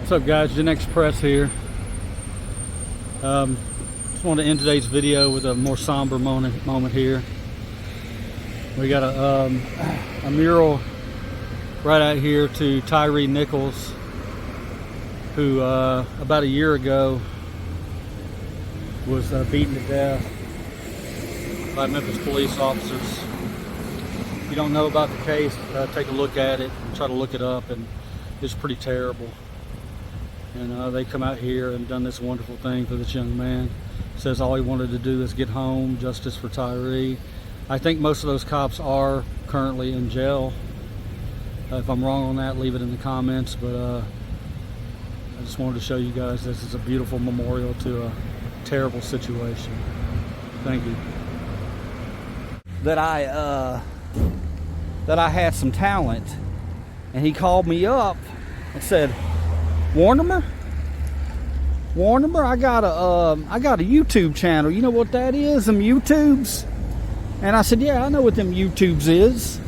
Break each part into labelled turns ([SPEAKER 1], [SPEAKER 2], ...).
[SPEAKER 1] What's up, guys? Gen Express here. Just wanted to end today's video with a more somber moment here. We got a mural right out here to Tyree Nichols, who about a year ago was beaten to death by Memphis police officers. If you don't know about the case, take a look at it and try to look it up, and it's pretty terrible. And they come out here and done this wonderful thing for this young man. Says all he wanted to do is get home, justice for Tyree. I think most of those cops are currently in jail. If I'm wrong on that, leave it in the comments, but I just wanted to show you guys this is a beautiful memorial to a terrible situation. Thank you. That I had some talent, and he called me up and said, Warnermer, I got a YouTube channel. You know what that is? Them YouTubes? And I said, yeah, I know what them YouTubes is.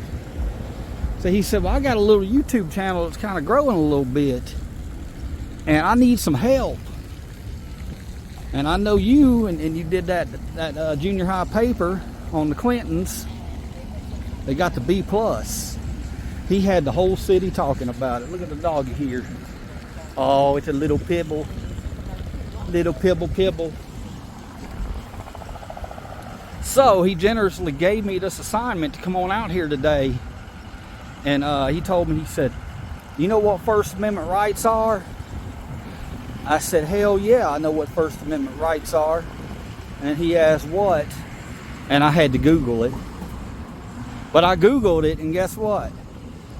[SPEAKER 1] So he said, well, I got a little YouTube channel that's kind of growing a little bit, and I need some help. And I know you, and you did that junior high paper on the Clintons. They got the B+. He had the whole city talking about it. Look at the doggy here. Oh, it's a little pibble. Little pibble. So he generously gave me this assignment to come on out here today. And he told me, he said, you know what First Amendment rights are? I said, hell yeah, I know what First Amendment rights are. And he asked what? And I had to Google it. But I Googled it, and guess what?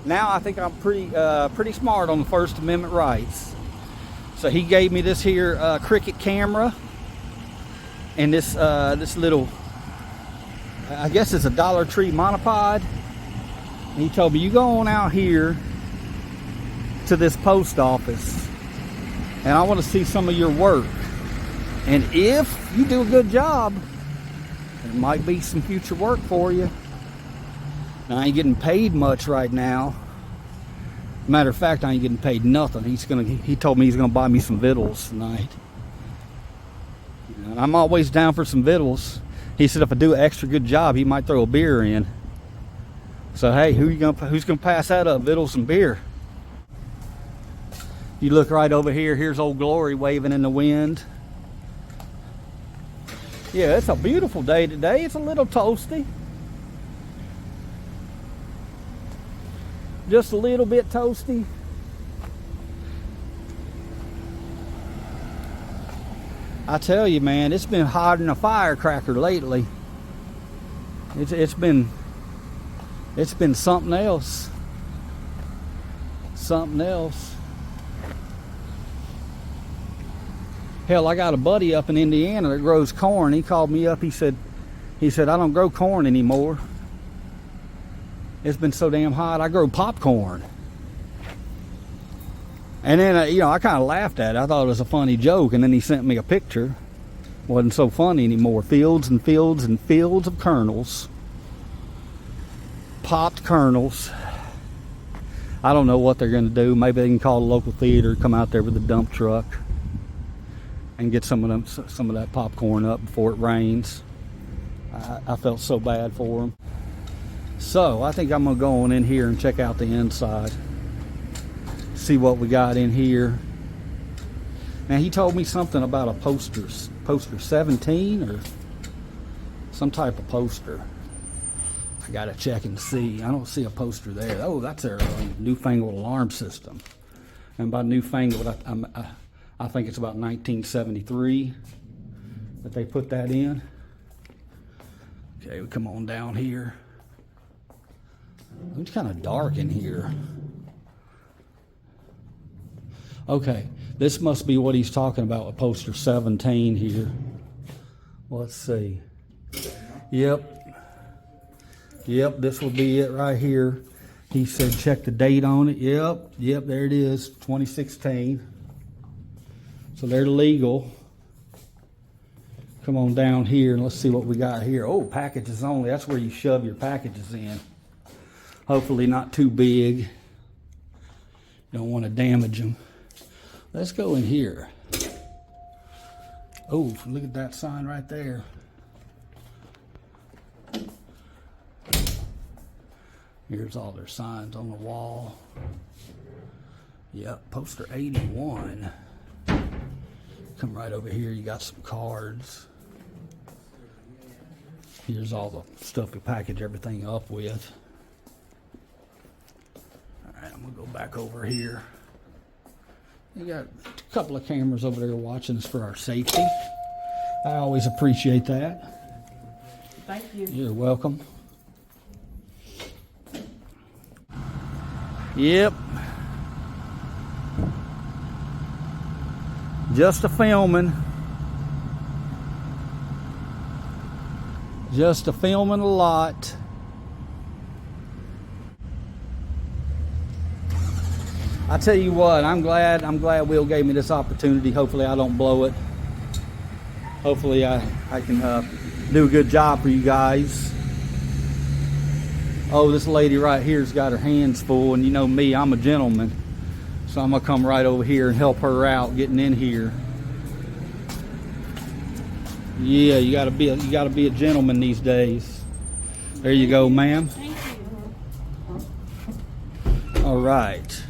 [SPEAKER 1] Now I think I'm pretty smart on the First Amendment rights. So he gave me this here Cricut camera and this little, I guess it's a Dollar Tree monopod. And he told me, you go on out here to this post office, and I want to see some of your work. And if you do a good job, there might be some future work for you. Now, I ain't getting paid much right now. Matter of fact, I ain't getting paid nothing. He told me he's gonna buy me some victuals tonight. And I'm always down for some victuals. He said if I do an extra good job, he might throw a beer in. So hey, who's gonna pass that up? Victuals and beer. You look right over here. Here's Old Glory waving in the wind. Yeah, it's a beautiful day today. It's a little toasty. Just a little bit toasty. I tell you, man, it's been hotter than a firecracker lately. It's been something else. Something else. Hell, I got a buddy up in Indiana that grows corn. He called me up. He said, I don't grow corn anymore. It's been so damn hot, I grow popcorn. And then, I kind of laughed at it. I thought it was a funny joke. And then he sent me a picture. Wasn't so funny anymore. Fields and fields and fields of kernels. Popped kernels. I don't know what they're going to do. Maybe they can call the local theater, come out there with a dump truck, and get some of that popcorn up before it rains. I felt so bad for them. So I think I'm gonna go on in here and check out the inside, see what we got in here. Now he told me something about a poster 17 or some type of poster. I gotta check and see. I don't see a poster there. Oh, that's their newfangled alarm system. And by newfangled, I think it's about 1973 that they put that in. Okay, we come on down here. It's kind of dark in here. Okay, this must be what he's talking about with poster 17 here. Let's see. Yep, this will be it right here. He said check the date on it. Yep, there it is, 2016. So they're legal. Come on down here and let's see what we got here. Oh, packages only. That's where you shove your packages in. Hopefully not too big. You don't want to damage them. Let's go in here. Oh, look at that sign right there. Here's all their signs on the wall. Yep, poster 81. Come right over here, you got some cards. Here's all the stuff we package everything up with. Alright, I'm gonna go back over here. You got a couple of cameras over there watching us for our safety. I always appreciate that.
[SPEAKER 2] Thank you.
[SPEAKER 1] You're welcome. Yep. Just a filming. Just a filming a lot. I tell you what, I'm glad Will gave me this opportunity. Hopefully I don't blow it. Hopefully I can do a good job for you guys. Oh, this lady right here's got her hands full, and you know me, I'm a gentleman. So I'm gonna come right over here and help her out getting in here. Yeah, you gotta be a gentleman these days. There you go, ma'am.
[SPEAKER 2] Thank you.
[SPEAKER 1] All right.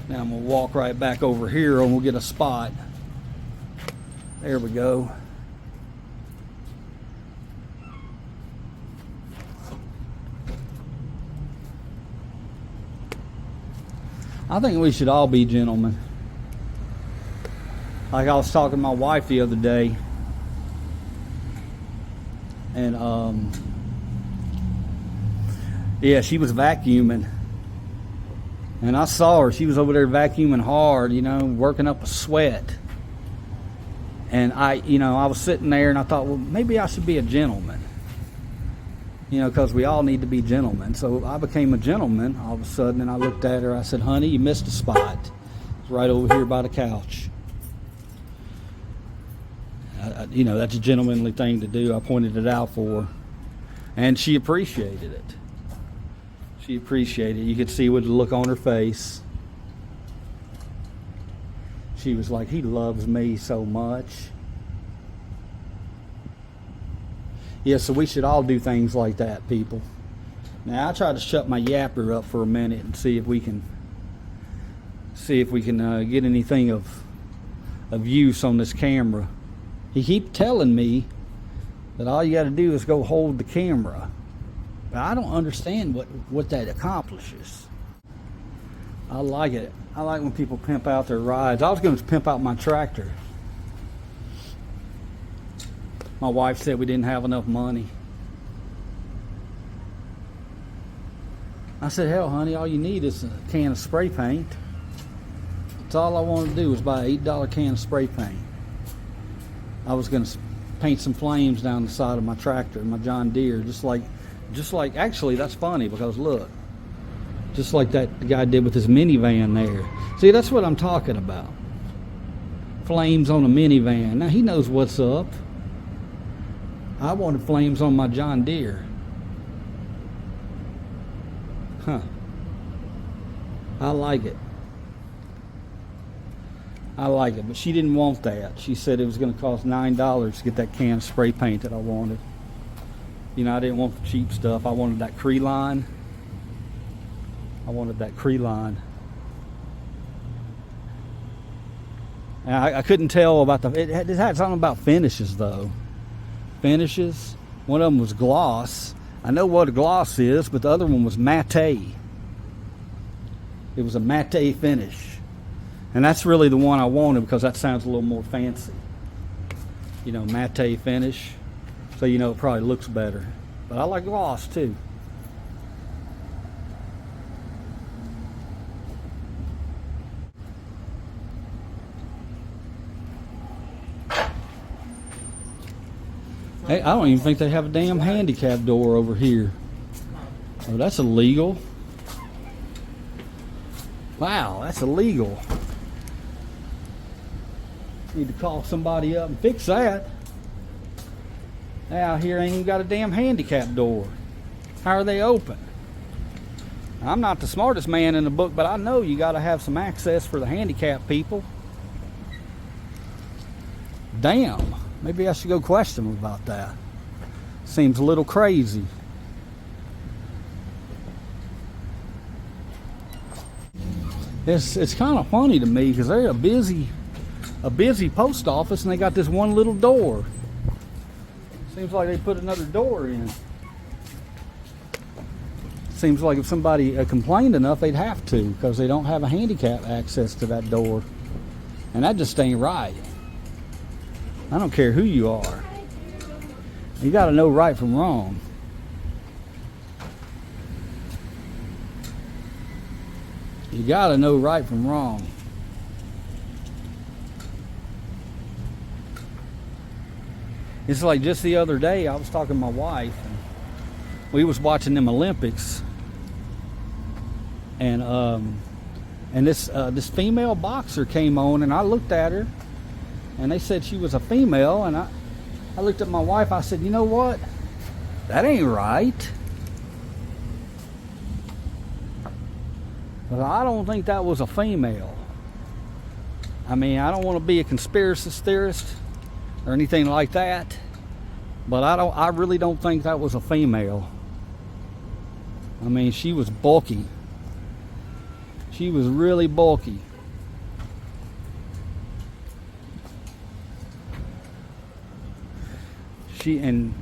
[SPEAKER 1] Now I'm gonna walk right back over here and we'll get a spot. There we go. I think we should all be gentlemen. Like I was talking to my wife the other day, and yeah, she was vacuuming, and I saw her. She was over there vacuuming hard, you know, working up a sweat. And I was sitting there, and I thought, well, maybe I should be a gentleman, you know, because we all need to be gentlemen. So I became a gentleman all of a sudden, and I looked at her. I said, honey, you missed a spot. It's right over here by the couch. You know, that's a gentlemanly thing to do. I pointed it out for her, and she appreciated it. She appreciated it. You could see with the look on her face. She was like, he loves me so much. Yeah, so we should all do things like that, people. Now, I try to shut my yapper up for a minute and see if we can get anything of use on this camera. He keeps telling me that all you got to do is go hold the camera. But I don't understand what that accomplishes. I like it. I like when people pimp out their rides. I was going to pimp out my tractor. My wife said we didn't have enough money. I said, hell, honey, all you need is a can of spray paint. That's all I wanted to do was buy an $8 can of spray paint. I was going to paint some flames down the side of my tractor, my John Deere, just like, actually, that's funny because look, just like that guy did with his minivan there. See, that's what I'm talking about. Flames on a minivan. Now, he knows what's up. I wanted flames on my John Deere. Huh. I like it. I like it, but she didn't want that. She said it was going to cost $9 to get that can of spray paint that I wanted. You know, I didn't want the cheap stuff. I wanted that Creline. And I couldn't tell about it had something about finishes though. Finishes. One of them was gloss. I know what a gloss is, but the other one was matte. It was a matte finish. And that's really the one I wanted because that sounds a little more fancy. You know, matte finish. So you know it probably looks better. But I like gloss too. Hey, I don't even think they have a damn handicap door over here. Oh, that's illegal. Wow, that's illegal. Need to call somebody up and fix that. Out here ain't even got a damn handicap door. How are they open? I'm not the smartest man in the book, but I know you got to have some access for the handicapped people. Damn, maybe I should go question them about that. Seems a little crazy. It's kind of funny to me because they're a busy post office and they got this one little door. Seems like they put another door in. Seems like if somebody complained enough, they'd have to, because they don't have a handicap access to that door. And that just ain't right. I don't care who you are. You got to know right from wrong. You got to know right from wrong. It's like just the other day, I was talking to my wife, and we was watching them Olympics, and this female boxer came on, and I looked at her, and they said she was a female, and I looked at my wife. I said, you know what? That ain't right. But I don't think that was a female. I mean, I don't want to be a conspiracy theorist or anything like that, but I really don't think that was a female. I mean, she was bulky. She was really bulky. And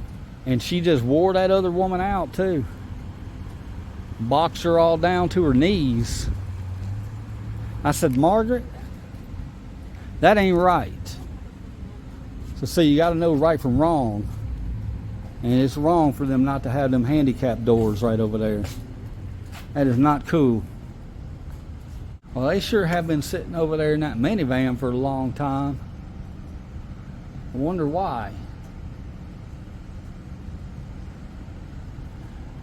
[SPEAKER 1] she just wore that other woman out too. Boxed her all down to her knees. I said, Margaret, that ain't right. So see, you got to know right from wrong. And it's wrong for them not to have them handicap doors right over there. That is not cool. Well, they sure have been sitting over there in that minivan for a long time. I wonder why.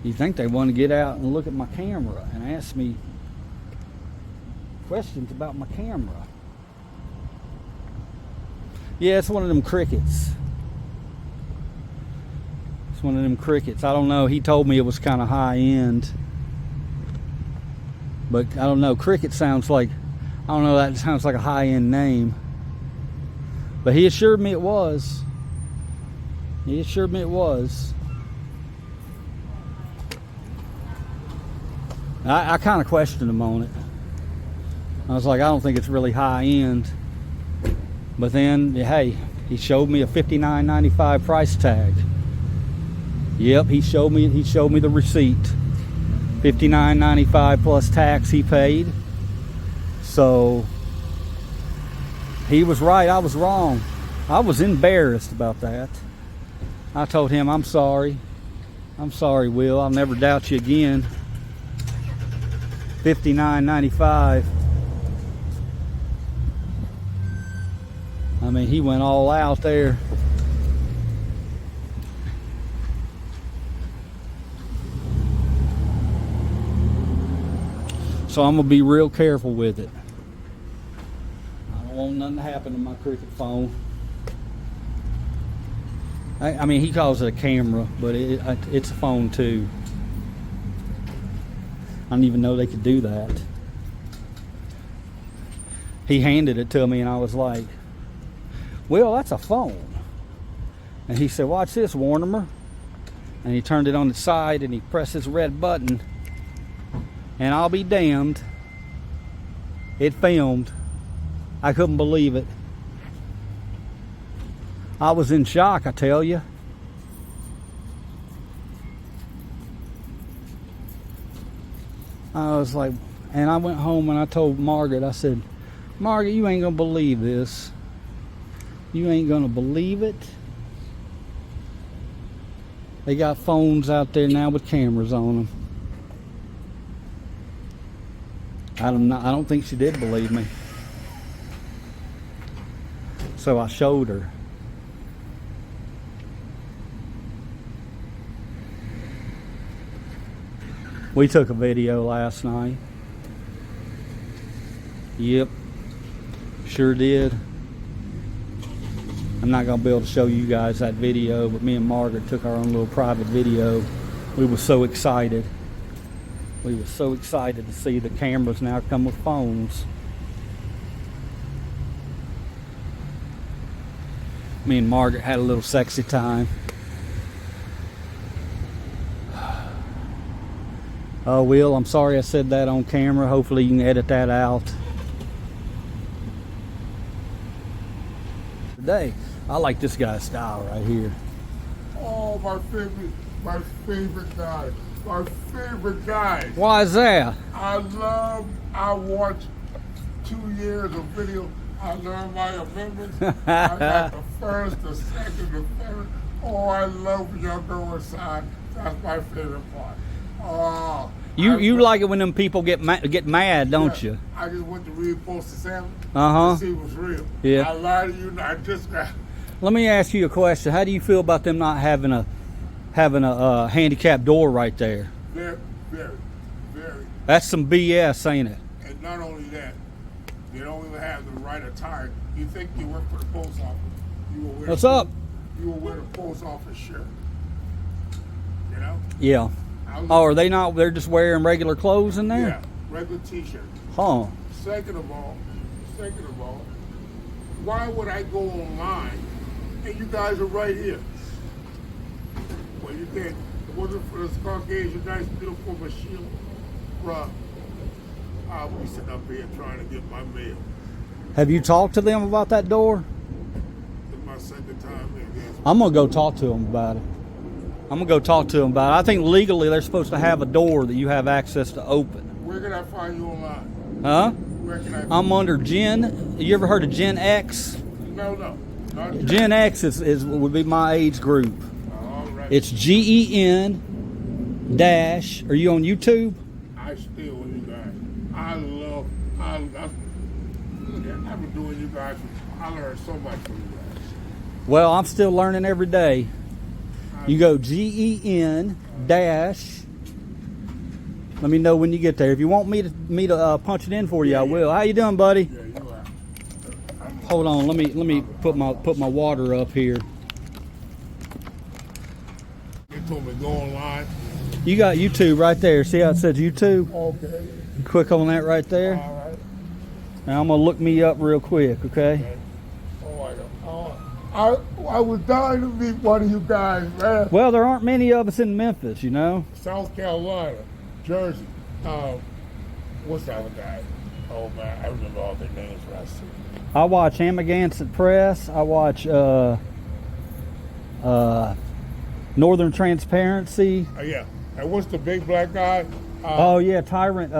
[SPEAKER 1] You think they want to get out and look at my camera and ask me questions about my camera. Yeah, it's one of them crickets. It's one of them crickets. I don't know. He told me it was kind of high end. But I don't know. Cricket sounds like, I don't know, that sounds like a high end name. But he assured me it was. He assured me it was. I kind of questioned him on it. I was like, I don't think it's really high end. But then, hey, he showed me a $59.95 price tag. Yep, he showed me the receipt. $59.95 plus tax he paid. So he was right, I was wrong. I was embarrassed about that. I told him, I'm sorry. I'm sorry, Will. I'll never doubt you again. $59.95. I mean, he went all out there. So I'm gonna be real careful with it. I don't want nothing to happen to my cricket phone. I mean, he calls it a camera, but it's a phone too. I didn't even know they could do that. He handed it to me and I was like, well, that's a phone. And he said, watch this, Warnermer. And he turned it on its side and he pressed this red button. And I'll be damned, it filmed. I couldn't believe it. I was in shock, I tell you. I was like, and I went home and I told Margaret, I said, Margaret, you ain't gonna believe this. You ain't gonna believe it. They got phones out there now with cameras on them. I don't think she did believe me. So I showed her. We took a video last night. Yep, sure did. I'm not gonna be able to show you guys that video, but me and Margaret took our own little private video. We were so excited. We were so excited to see the cameras now come with phones. Me and Margaret had a little sexy time. Oh, Will, I'm sorry I said that on camera. Hopefully you can edit that out. Today, I like this guy's style right here.
[SPEAKER 2] Oh, my favorite guy. My favorite guy.
[SPEAKER 1] Why is that?
[SPEAKER 2] I watched 2 years of video. I learned my amendments. I got the first, the second, the third. Oh, I love when y'all go inside. That's my favorite part. Oh.
[SPEAKER 1] You like it when them people get mad, don't you?
[SPEAKER 2] I just went to read Postal 7
[SPEAKER 1] Uh-huh.
[SPEAKER 2] to see what's real.
[SPEAKER 1] Yeah.
[SPEAKER 2] I lied to you, I just got...
[SPEAKER 1] Let me ask you a question. How do you feel about them not having a handicapped door right there?
[SPEAKER 2] Very.
[SPEAKER 1] That's some BS, ain't it?
[SPEAKER 2] And not only that, they don't even have the right attire. You think you work for the post office? You will wear
[SPEAKER 1] What's up?
[SPEAKER 2] You will wear the post office shirt. You know?
[SPEAKER 1] Yeah. Oh, are they not? They're just wearing regular clothes in there?
[SPEAKER 2] Yeah, regular T-shirt.
[SPEAKER 1] Huh.
[SPEAKER 2] Second of all, why would I go online and you guys are right here? Well, you can't. It wasn't for this Caucasian, nice, beautiful machine. Bruh, I'll be sitting up here trying to get my mail.
[SPEAKER 1] Have you talked to them about that door?
[SPEAKER 2] It's my second time here.
[SPEAKER 1] I'm going to go talk to them about it. I think legally they're supposed to have a door that you have access to open.
[SPEAKER 2] Where can I find you online?
[SPEAKER 1] Huh?
[SPEAKER 2] Where can I?
[SPEAKER 1] I'm under Gen. You ever heard of Gen X?
[SPEAKER 2] No.
[SPEAKER 1] Gen X would be my age group.
[SPEAKER 2] All right.
[SPEAKER 1] It's GEN dash. Are you on YouTube?
[SPEAKER 2] I still with you guys. I've been doing you guys. I learned so much from you guys.
[SPEAKER 1] Well, I'm still learning every day. You go GEN dash. Let me know when you get there. If you want me to punch it in for you, I will. How you doing, buddy?
[SPEAKER 2] Yeah, you are.
[SPEAKER 1] Hold on. Let me put my water up here.
[SPEAKER 2] They told me go online.
[SPEAKER 1] You got YouTube right there. See how it says YouTube?
[SPEAKER 2] Okay.
[SPEAKER 1] Click on that right there.
[SPEAKER 2] All right.
[SPEAKER 1] Now I'm gonna look me up real quick, okay?
[SPEAKER 2] I was dying to meet one of you guys, man.
[SPEAKER 1] Well, there aren't many of us in Memphis, you know.
[SPEAKER 2] South Carolina, Jersey. What's the other guy? Oh man, I remember all their names when I see them.
[SPEAKER 1] I watch Amagansett Press. I watch Northern Transparency.
[SPEAKER 2] Yeah. And what's the big black guy?
[SPEAKER 1] Oh yeah, Tyrant.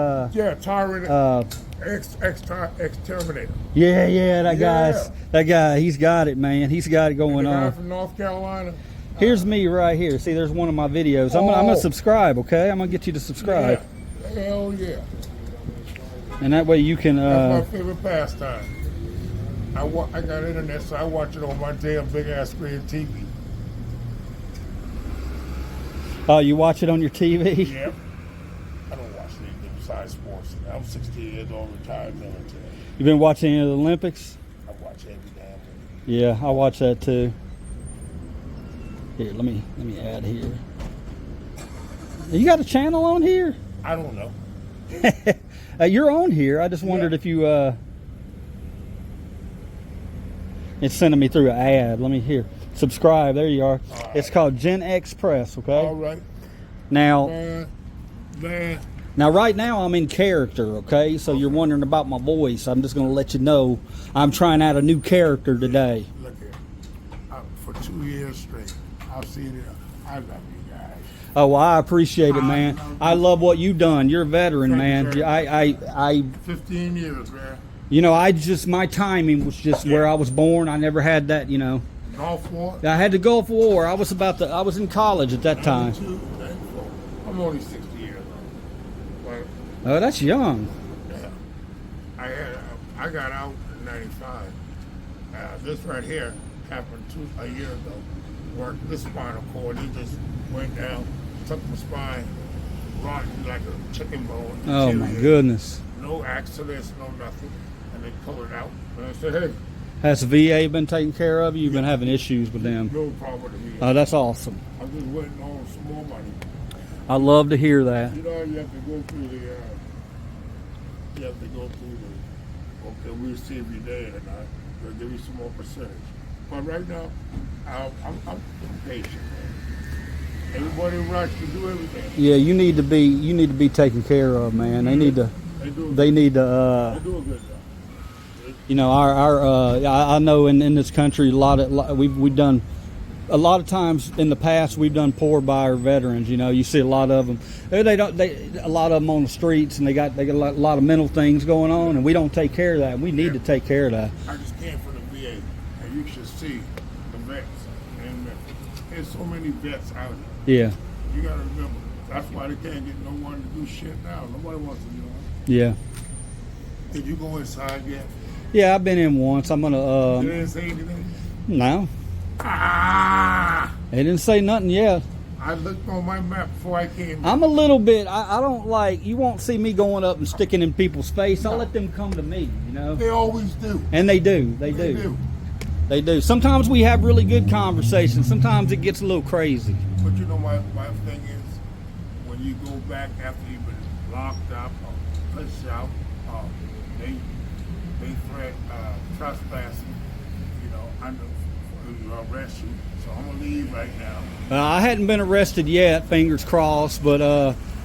[SPEAKER 2] Tyrant. Exterminator.
[SPEAKER 1] Yeah, that guy. He's got it, man. He's got it going
[SPEAKER 2] the guy
[SPEAKER 1] on.
[SPEAKER 2] from North Carolina.
[SPEAKER 1] Here's me right here. See, there's one of my videos. I'm gonna subscribe, okay? I'm gonna get you to subscribe.
[SPEAKER 2] Yeah. Hell yeah.
[SPEAKER 1] And that way you can.
[SPEAKER 2] That's my favorite pastime. I got internet, so I watch it on my damn big ass screen TV.
[SPEAKER 1] Oh, you watch it on your TV?
[SPEAKER 2] Yep. I don't watch anything besides sports. I'm 60 years old, retired military.
[SPEAKER 1] You been watching any of the Olympics?
[SPEAKER 2] I watch every damn thing.
[SPEAKER 1] Yeah, I watch that too. Here, let me add here. You got a channel on here?
[SPEAKER 2] I don't know.
[SPEAKER 1] You're on here. I just wondered if you. It's sending me through an ad. Let me hear. Subscribe. There you are. Right. It's called Gen X Press. Okay.
[SPEAKER 2] All right.
[SPEAKER 1] Now.
[SPEAKER 2] Man.
[SPEAKER 1] Now, right now, I'm in character, okay? So you're wondering about my voice. I'm just going to let you know I'm trying out a new character today.
[SPEAKER 2] Look here. For 2 years straight, I've seen it. I love you guys.
[SPEAKER 1] Oh, well, I appreciate it, man. I love what you've done. You're a veteran, man. I
[SPEAKER 2] 15 years, man.
[SPEAKER 1] You know, my timing was just where I was born. I never had that, you know.
[SPEAKER 2] Gulf War?
[SPEAKER 1] I had the Gulf War. I was in college at that time.
[SPEAKER 2] 92, 94. I'm only 60 years old.
[SPEAKER 1] Oh, that's young.
[SPEAKER 2] Yeah. I got out in 95. This right here happened a year ago. Worked this spinal cord. He just went down, took my spine, rotten like a chicken bone.
[SPEAKER 1] Oh, my goodness.
[SPEAKER 2] No accidents, no nothing. And they pulled it out. And I said, hey.
[SPEAKER 1] Has VA been taken care of? You've been having issues with them?
[SPEAKER 2] No problem with me.
[SPEAKER 1] Oh, that's awesome.
[SPEAKER 2] I'm just waiting on some more money.
[SPEAKER 1] I love to hear that.
[SPEAKER 2] You know, you have to go through the, okay, we'll see if you're dead or not. They'll give you some more percentage. But right now, I'm patient, man. Everybody rush to do everything.
[SPEAKER 1] Yeah, you need to be taken care of, man. They need to. They do a good job. You know, I know in this country we've done a lot of times in the past we've done poor by our veterans. You know, you see a lot of them. A lot of them on the streets, and they got a lot of mental things going on, and we don't take care of that. We need to take care of that.
[SPEAKER 2] I just came from the VA, and you should see the vets. And there's so many vets out here.
[SPEAKER 1] Yeah.
[SPEAKER 2] You gotta remember, that's why they can't get no one to do shit now. Nobody wants to do it.
[SPEAKER 1] Yeah.
[SPEAKER 2] Did you go inside yet?
[SPEAKER 1] Yeah, I've been in once. I'm gonna.
[SPEAKER 2] They didn't say anything?
[SPEAKER 1] No.
[SPEAKER 2] Ah!
[SPEAKER 1] They didn't say nothing yet.
[SPEAKER 2] I looked on my map before I came.
[SPEAKER 1] I'm a little bit. I don't like. You won't see me going up and sticking in people's face. I'll let them come to me. You know.
[SPEAKER 2] They always do.
[SPEAKER 1] And they do. They do. They do. Sometimes we have really good conversations. Sometimes it gets a little crazy.
[SPEAKER 2] But you know, my thing is, when you go back after you've been locked up or pushed out, they threat trespassing. You know, arrest you. So I'm gonna leave right now.
[SPEAKER 1] I hadn't been arrested yet, fingers crossed, but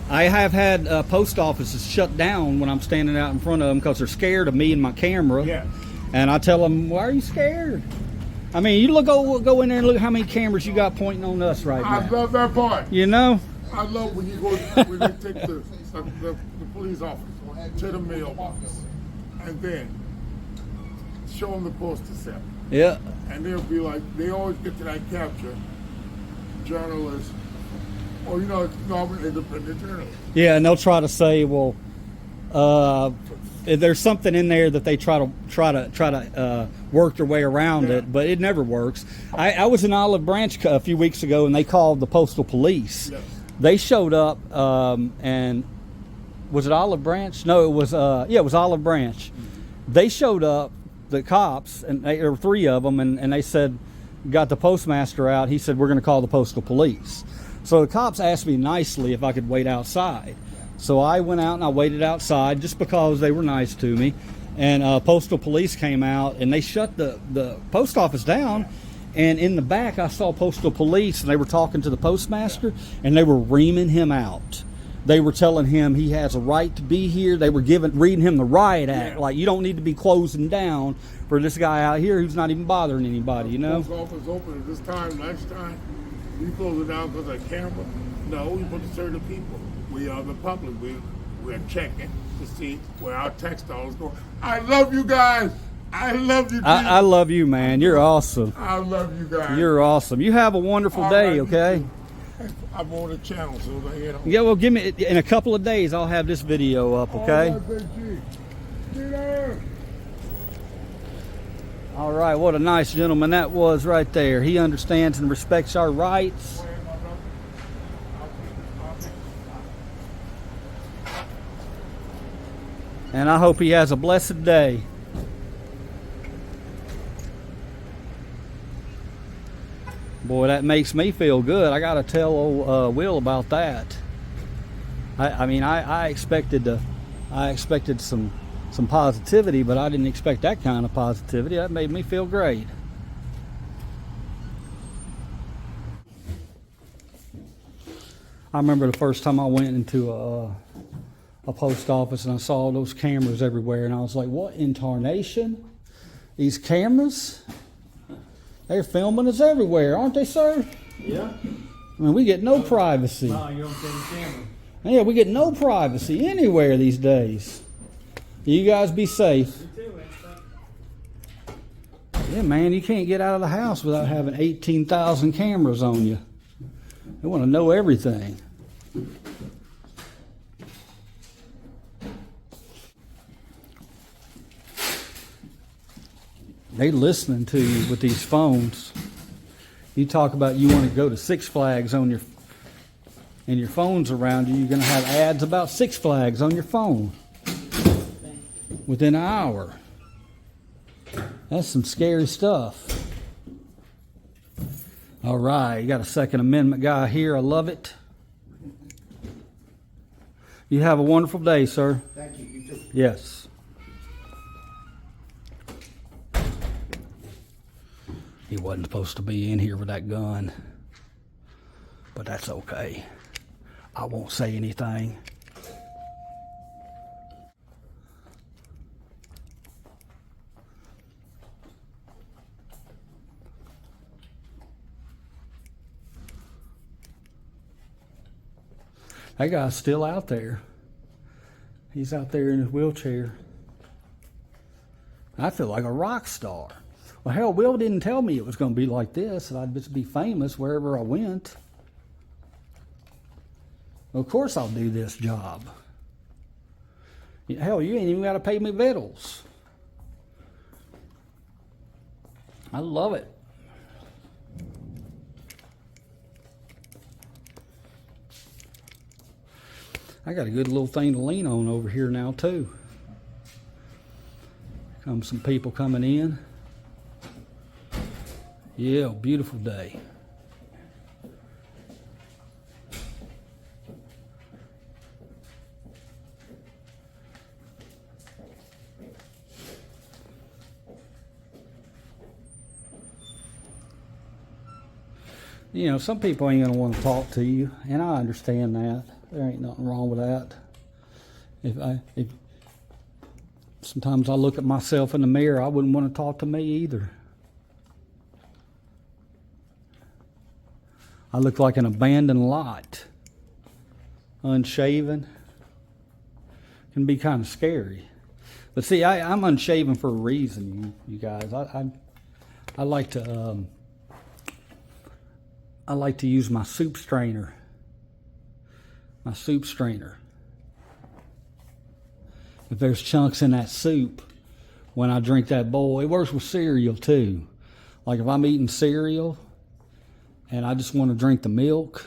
[SPEAKER 1] I have had post offices shut down when I'm standing out in front of them because they're scared of me and my camera.
[SPEAKER 2] Yeah.
[SPEAKER 1] And I tell them, why are you scared? I mean, you go in there and look how many cameras you got pointing on us right now.
[SPEAKER 2] I love that part.
[SPEAKER 1] You know?
[SPEAKER 2] I love when they take the police officer to the mailbox and then show them the postal set.
[SPEAKER 1] Yeah.
[SPEAKER 2] And they'll be like, they always get to that capture, journalists, or, you know, normal independent journalists.
[SPEAKER 1] Yeah, and they'll try to say, well, there's something in there that they try to work their way around it, but it never works. I was in Olive Branch a few weeks ago, and they called the postal police.
[SPEAKER 2] Yes.
[SPEAKER 1] They showed up, and was it Olive Branch? No, it was it was Olive Branch. Mm-hmm. They showed up, the cops, and there were 3 of them, and they said, got the postmaster out. He said, we're going to call the postal police. So the cops asked me nicely if I could wait outside. So I went out and I waited outside just because they were nice to me. And postal police came out and they shut the post office down. And in the back I saw postal police and they were talking to the postmaster and they were reaming him out. They were telling him he has a right to be here. They were reading him the riot act. Like, you don't need to be closing down for this guy out here who's not even bothering anybody, you know?
[SPEAKER 2] The post office open at this time, lunchtime. We close it down because of the camera. No, we put to serve the people. We are the public. We're checking to see where our text dollars go. I love you guys. I love you.
[SPEAKER 1] I love you, man. You're awesome.
[SPEAKER 2] I love you guys.
[SPEAKER 1] You're awesome. You have a wonderful day, okay?
[SPEAKER 2] I'm on the channel, so they
[SPEAKER 1] Yeah, well, give me in a couple of days. I'll have this video up, okay? All right, what a nice gentleman that was right there. He understands and respects our rights. And I hope he has a blessed day. Boy, that makes me feel good. I got to tell old Will about that. I mean, I expected some positivity, but I didn't expect that kind of positivity. That made me feel great. I remember the first time I went into a post office and I saw those cameras everywhere, and I was like, what in tarnation? These cameras? They're filming us everywhere, aren't they, sir?
[SPEAKER 3] Yeah.
[SPEAKER 1] I mean, we get no privacy.
[SPEAKER 3] No, you don't see the camera.
[SPEAKER 1] Yeah, we get no privacy anywhere these days. You guys be safe.
[SPEAKER 3] You too,
[SPEAKER 1] Yeah, man, you can't get out of the house without having 18,000 cameras on you. They want to know everything. They listening to you with these phones. You talk about you want to go to Six Flags on your, and your phone's around you. You're going to have ads about Six Flags on your phone within an hour. That's some scary stuff. All right, you got a Second Amendment guy here. I love it. You have a wonderful day, sir.
[SPEAKER 3] Thank you. You too.
[SPEAKER 1] Yes. He wasn't supposed to be in here with that gun, but that's okay. I won't say anything. That guy's still out there. He's out there in his wheelchair. I feel like a rock star. Well, hell, Will didn't tell me it was going to be like this, and I'd just be famous wherever I went. Of course I'll do this job. Hell, you ain't even got to pay me victuals. I love it. I got a good little thing to lean on over here now, too. Come some people coming in. Yeah, beautiful day. You know, some people ain't gonna want to talk to you, and I understand that. There ain't nothing wrong with that. If sometimes I look at myself in the mirror, I wouldn't want to talk to me either. I look like an abandoned lot, unshaven. Can be kind of scary. But see, I'm unshaven for a reason, you guys. I like to use my soup strainer. My soup strainer. If there's chunks in that soup, when I drink that bowl, it works with cereal too. Like if I'm eating cereal and I just want to drink the milk,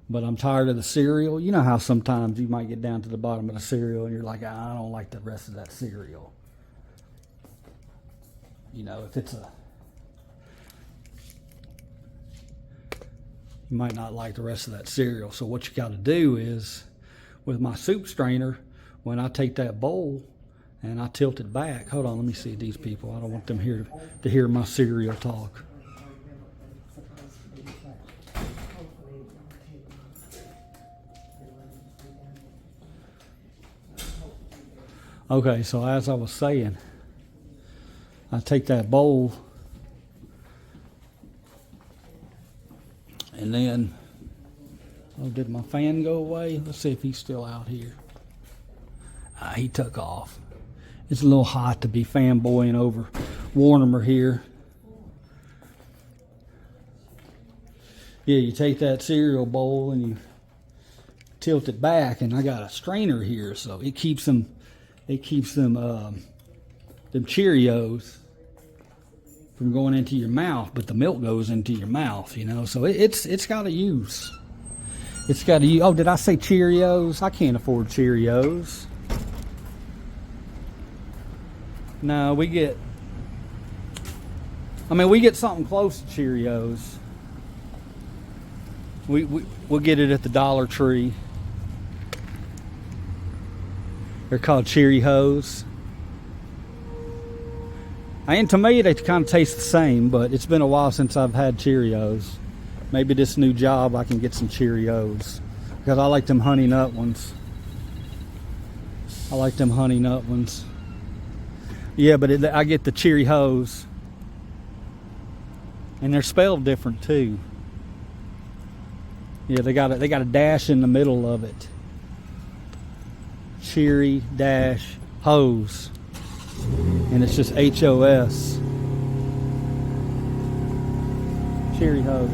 [SPEAKER 1] but I'm tired of the cereal. You know how sometimes you might get down to the bottom of the cereal and you're like, I don't like the rest of that cereal. You know, if it's you might not like the rest of that cereal. So what you got to do is, with my soup strainer, when I take that bowl and I tilt it back, hold on, let me see these people. I don't want them here to hear my cereal talk. Okay, so as I was saying, I take that bowl and then, oh, did my fan go away? Let's see if he's still out here. He took off. It's a little hot to be fanboying over Warnermer here. Yeah, you take that cereal bowl and you tilt it back, and I got a strainer here, so it keeps them Cheerios from going into your mouth, but the milk goes into your mouth, you know. So it's got a use. It's got a use. Oh, did I say Cheerios? I can't afford Cheerios. No, we get something close to Cheerios. We'll get it at the Dollar Tree. They're called Cheerios. And to me, they kind of taste the same, but it's been a while since I've had Cheerios. Maybe this new job I can get some Cheerios, because I like them honey nut ones. Yeah, but I get the Cheerios, and they're spelled different too. Yeah, they got a dash in the middle of it. Cheery dash hose, and it's just HOS. Cheery hose.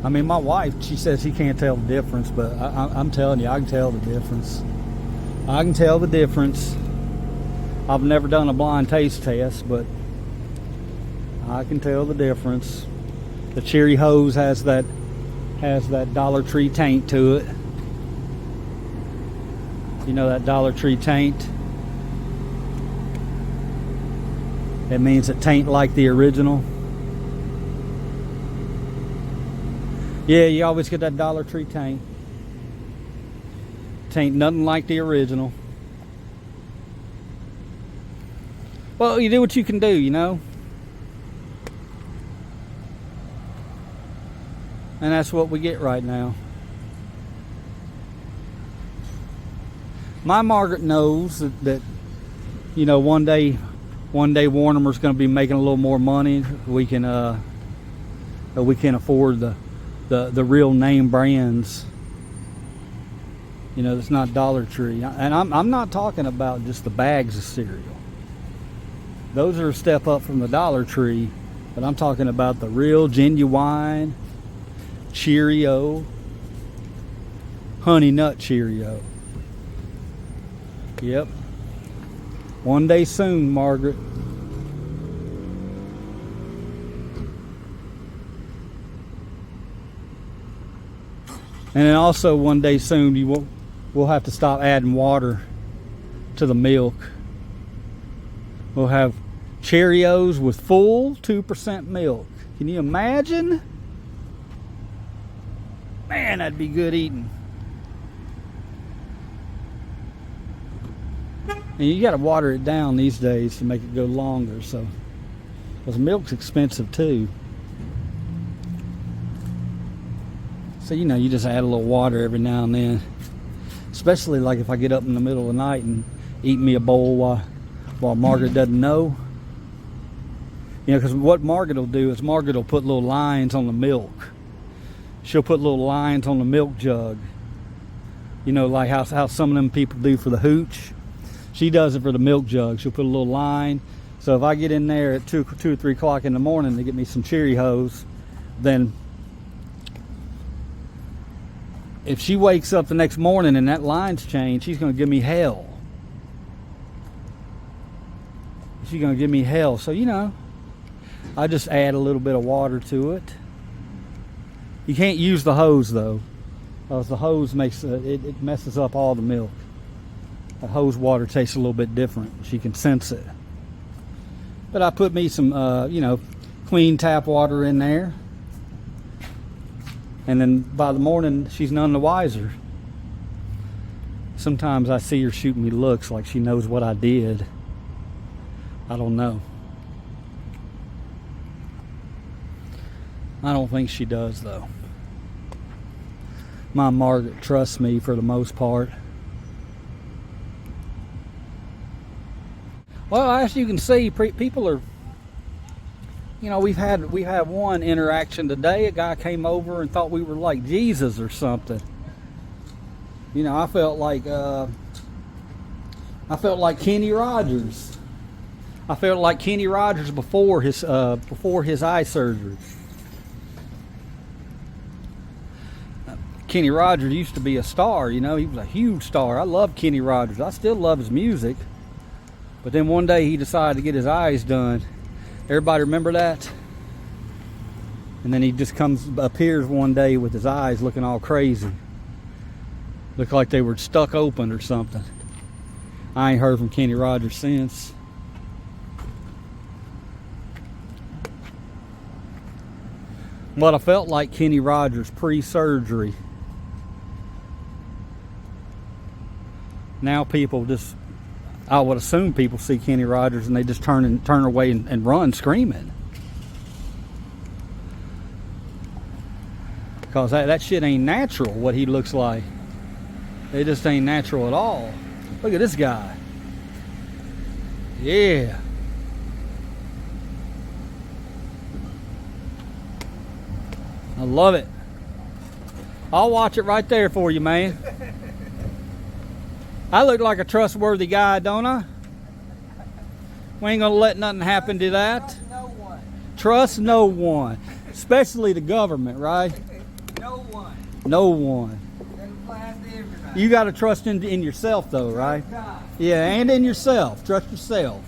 [SPEAKER 1] I mean, my wife, she says she can't tell the difference, but I'm telling you, I can tell the difference. I can tell the difference. I've never done a blind taste test, but I can tell the difference. The Cherry hose has that Dollar Tree taint to it. You know that Dollar Tree taint? It means it taint like the original. Yeah, you always get that Dollar Tree tank. Tain't nothing like the original. Well, you do what you can do, you know. And that's what we get right now. My Margaret knows that you know, one day Warnermer's going to be making a little more money. We can afford the real name brands. You know, it's not Dollar Tree. And I'm not talking about just the bags of cereal. Those are a step up from the Dollar Tree, but I'm talking about the real genuine Cheerio, Honey Nut Cheerio. Yep. One day soon, Margaret. And then also one day soon, we'll have to stop adding water to the milk. We'll have Cheerios with full 2% milk. Can you imagine? Man, that'd be good eating. And you got to water it down these days to make it go longer, so because milk's expensive too. So you know, you just add a little water every now and then. Especially like if I get up in the middle of the night and eat me a bowl while Margaret doesn't know. You know, because what Margaret will do is Margaret will put little lines on the milk. She'll put little lines on the milk jug. You know, like how some of them people do for the hooch. She does it for the milk jug. She'll put a little line. So if I get in there at 2 or 3 o'clock in the morning to get me some Cheerios, then if she wakes up the next morning and that line's changed, she's going to give me hell. She's going to give me hell. So, you know, I just add a little bit of water to it. You can't use the hose, though, because the hose makes it messes up all the milk. The hose water tastes a little bit different. She can sense it. But I put me some, you know, clean tap water in there. And then by the morning, she's none the wiser. Sometimes I see her shooting me looks like she knows what I did. I don't know. I don't think she does, though. My Margaret trusts me for the most part. Well, as you can see, people are, you know, we've had one interaction today. A guy came over and thought we were like Jesus or something. You know, I felt like Kenny Rogers. I felt like Kenny Rogers before his eye surgery. Kenny Rogers used to be a star. You know, he was a huge star. I love Kenny Rogers. I still love his music. But then one day he decided to get his eyes done. Everybody remember that? And then he just appears one day with his eyes looking all crazy. Look like they were stuck open or something. I ain't heard from Kenny Rogers since. But I felt like Kenny Rogers pre-surgery. Now people just, I would assume people see Kenny Rogers and they just turn away and run screaming. Because that shit ain't natural, what he looks like. It just ain't natural at all. Look at this guy. Yeah. I love it. I'll watch it right there for you, man. I look like a trustworthy guy, don't I? We ain't gonna let nothing happen to that.
[SPEAKER 3] Trust no one.
[SPEAKER 1] Trust no one. Especially the government, right?
[SPEAKER 3] No one.
[SPEAKER 1] No one.
[SPEAKER 3] That applies to everybody.
[SPEAKER 1] You gotta trust in yourself though, right?
[SPEAKER 3] God.
[SPEAKER 1] Yeah, and in yourself. Trust yourself.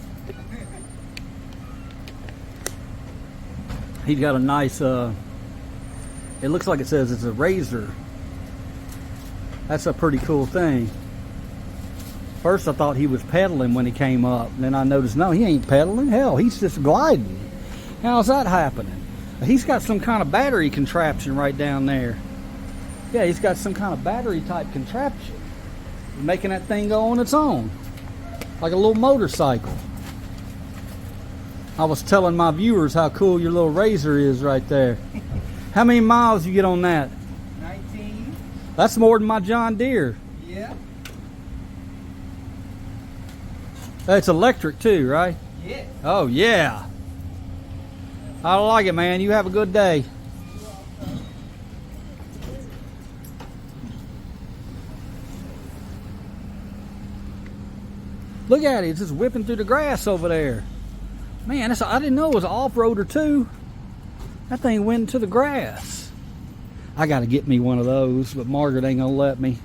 [SPEAKER 1] He's got a nice, it looks like it says it's a razor. That's a pretty cool thing. First I thought he was pedaling when he came up. And then I noticed, no, he ain't pedaling. Hell, he's just gliding. How's that happening? He's got some kind of battery contraption right down there. Yeah, he's got some kind of battery type contraption. Making that thing go on its own. Like a little motorcycle. I was telling my viewers how cool your little Razor is right there. How many miles you get on that?
[SPEAKER 3] 19.
[SPEAKER 1] That's more than my John Deere.
[SPEAKER 3] Yeah.
[SPEAKER 1] It's electric too, right?
[SPEAKER 3] Yes.
[SPEAKER 1] Oh yeah. I like it, man. You have a good day. Look at it. It's just whipping through the grass over there. Man, I didn't know it was an off-roader too. That thing went into the grass. I got to get me one of those, but Margaret ain't going to let me.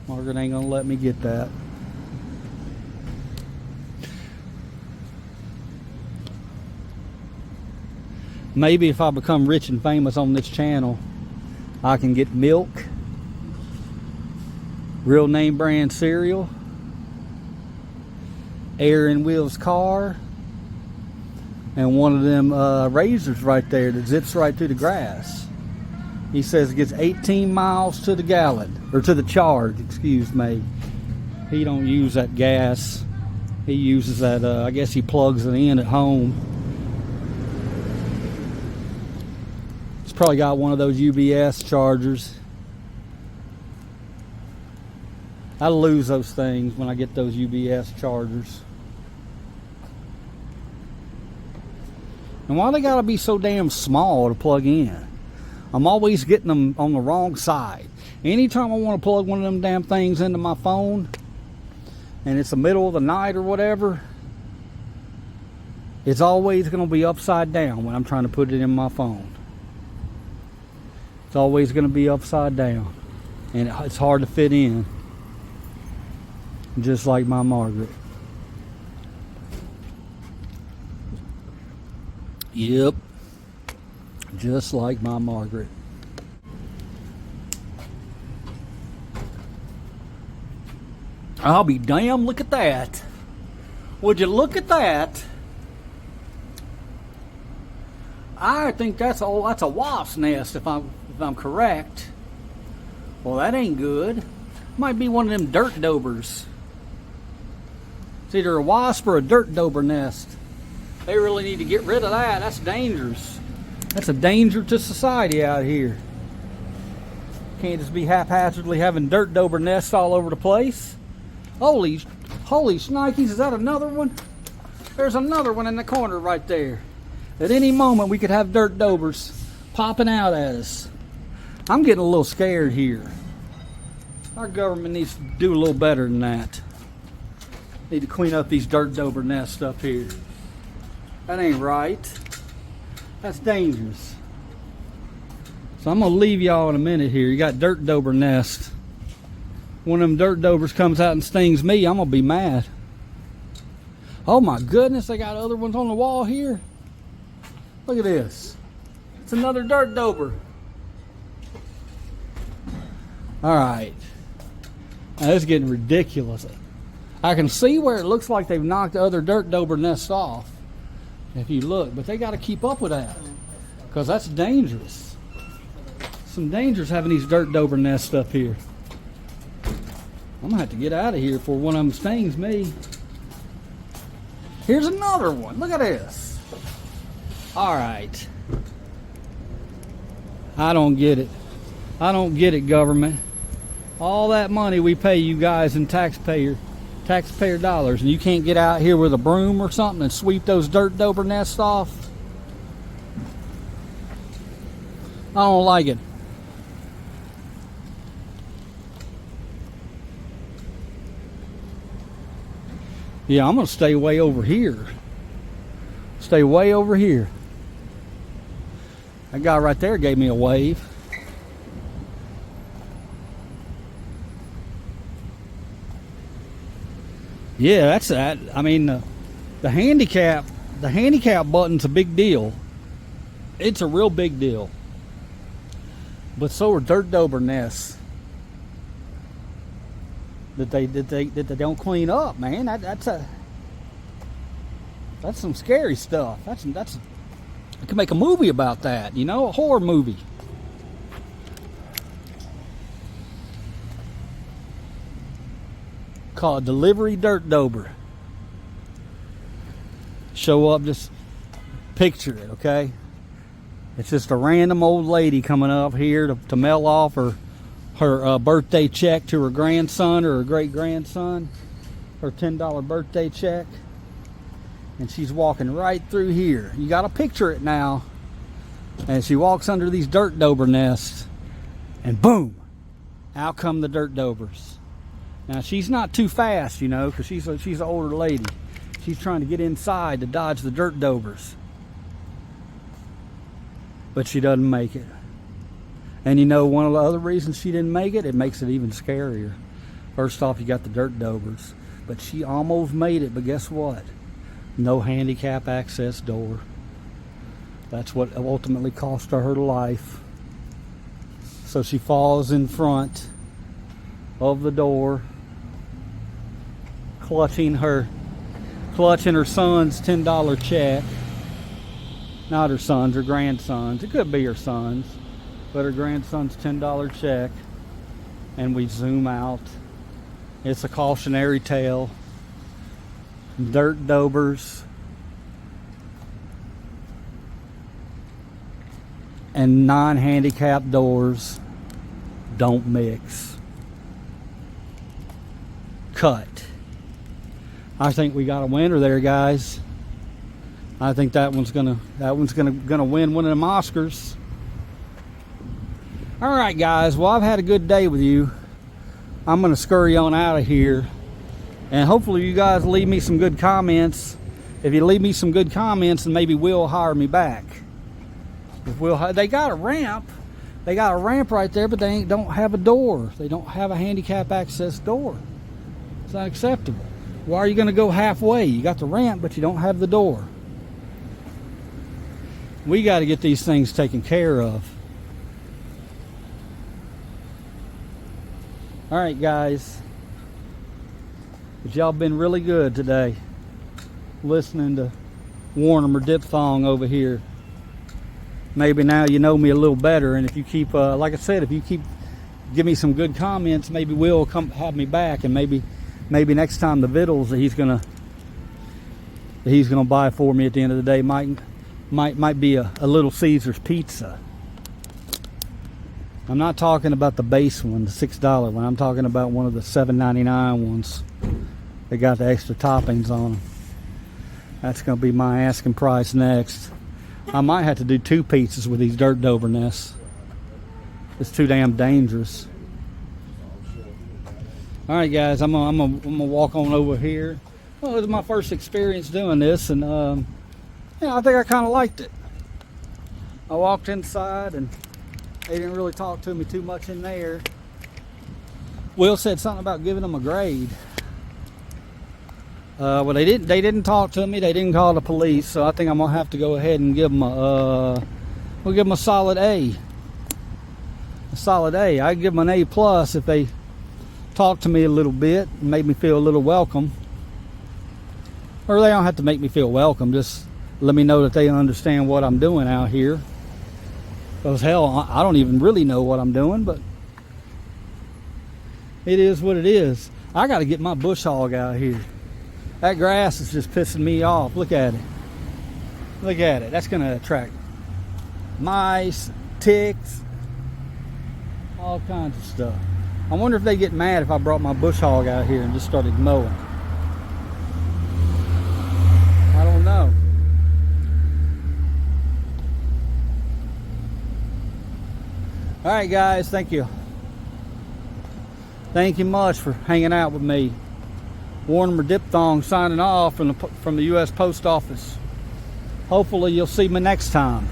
[SPEAKER 1] Margaret ain't going to let me get that. Maybe if I become rich and famous on this channel, I can get milk, real name brand cereal, air and wheels car, and one of them razors right there that zips right through the grass. He says it gets 18 miles to the gallon, or to the charge, excuse me. He don't use that gas. He uses that, I guess he plugs it in at home. He's probably got one of those UBS chargers. I lose those things when I get those UBS chargers. And why they gotta be so damn small to plug in? I'm always getting them on the wrong side. Anytime I want to plug one of them damn things into my phone, and it's the middle of the night or whatever, it's always going to be upside down when I'm trying to put it in my phone. It's always going to be upside down, and it's hard to fit in, just like my Margaret. Yep, just like my Margaret. I'll be damned, look at that. Would you look at that? I think that's a wasp's nest if I'm correct. Well, that ain't good. Might be one of them dirt daubers. It's either a wasp or a dirt dauber nest. They really need to get rid of that. That's dangerous. That's a danger to society out here. Can't just be haphazardly having dirt dauber nests all over the place. Holy shnikes, is that another one? There's another one in the corner right there. At any moment we could have dirt daubers popping out at us. I'm getting a little scared here. Our government needs to do a little better than that. Need to clean up these dirt dauber nests up here. That ain't right. That's dangerous. So I'm gonna leave y'all in a minute here. You got dirt dauber nest. One of them dirt daubers comes out and stings me, I'm gonna be mad. Oh my goodness, they got other ones on the wall here. Look at this. It's another dirt dauber. Alright. Now this is getting ridiculous. I can see where it looks like they've knocked the other dirt dauber nests off. If you look, but they got to keep up with that, because that's dangerous. Some dangers having these dirt dauber nests up here. I'm gonna have to get out of here before one of them stings me. Here's another one. Look at this. All right. I don't get it. I don't get it, government. All that money we pay you guys in taxpayer dollars, and you can't get out here with a broom or something and sweep those dirt dauber nests off. I don't like it. Yeah, I'm gonna stay way over here. Stay way over here. That guy right there gave me a wave. Yeah, that's that. I mean, the handicap button's a big deal. It's a real big deal. But so are dirt dauber nests that they don't clean up, man. That's some scary stuff. I could make a movie about that, you know, a horror movie. Called Delivery Dirt Dober. Show up, just picture it, okay? It's just a random old lady coming up here to mail off her birthday check to her grandson or her great-grandson, her $10 birthday check. And she's walking right through here. You got to picture it now. And she walks under these dirt dober nests, and boom, out come the dirt dobers. Now she's not too fast, you know, because she's an older lady. She's trying to get inside to dodge the dirt dobers, but she doesn't make it. And you know, one of the other reasons she didn't make it, it makes it even scarier. First off, you got the dirt dobers, but she almost made it. But guess what? No handicap access door. That's what ultimately cost her life. So she falls in front of the door, clutching her son's $10 check. Not her son's, her grandson's. It could be her son's, but her grandson's $10 check. And we zoom out. It's a cautionary tale. Dirt dobers and non-handicapped doors don't mix. Cut. I think we got a winner there, guys. I think that one's gonna win one of them Oscars. All right, guys. Well, I've had a good day with you. I'm gonna scurry on out of here, and hopefully you guys leave me some good comments. If you leave me some good comments, then maybe Will hire me back. They got a ramp. They got a ramp right there, but they don't have a door. They don't have a handicap access door. It's not acceptable. Why are you going to go halfway? You got the ramp, but you don't have the door. We got to get these things taken care of. All right, guys. But y'all been really good today, listening to Warnermer Dipthong over here. Maybe now you know me a little better, and if you keep, like I said, if you keep give me some good comments, maybe Will come have me back, and maybe next time the vittles that he's gonna buy for me at the end of the day might be a Little Caesar's pizza. I'm not talking about the base one, the $6 one. I'm talking about one of the $7.99 ones. They got the extra toppings on them. That's gonna be my asking price next. I might have to do 2 pizzas with these dirt dober nests. It's too damn dangerous. All right, guys, I'm gonna walk on over here. Well, it was my first experience doing this, and yeah, I think I kind of liked it. I walked inside, and they didn't really talk to me too much in there. Will said something about giving them a grade. Well, they didn't talk to me. They didn't call the police, so I think I'm gonna have to go ahead and give them we'll give them a solid A. A solid A. I'd give them an A+ if they talked to me a little bit and made me feel a little welcome. Or they don't have to make me feel welcome. Just let me know that they understand what I'm doing out here. Because hell, I don't even really know what I'm doing, but it is what it is. I got to get my bush hog out here. That grass is just pissing me off. Look at it. Look at it. That's going to attract mice, ticks, all kinds of stuff. I wonder if they get mad if I brought my bush hog out here and just started mowing. I don't know. All right, guys. Thank you. Thank you much for hanging out with me. Warnermer Dipthong signing off from the U.S. Post Office. Hopefully you'll see me next time.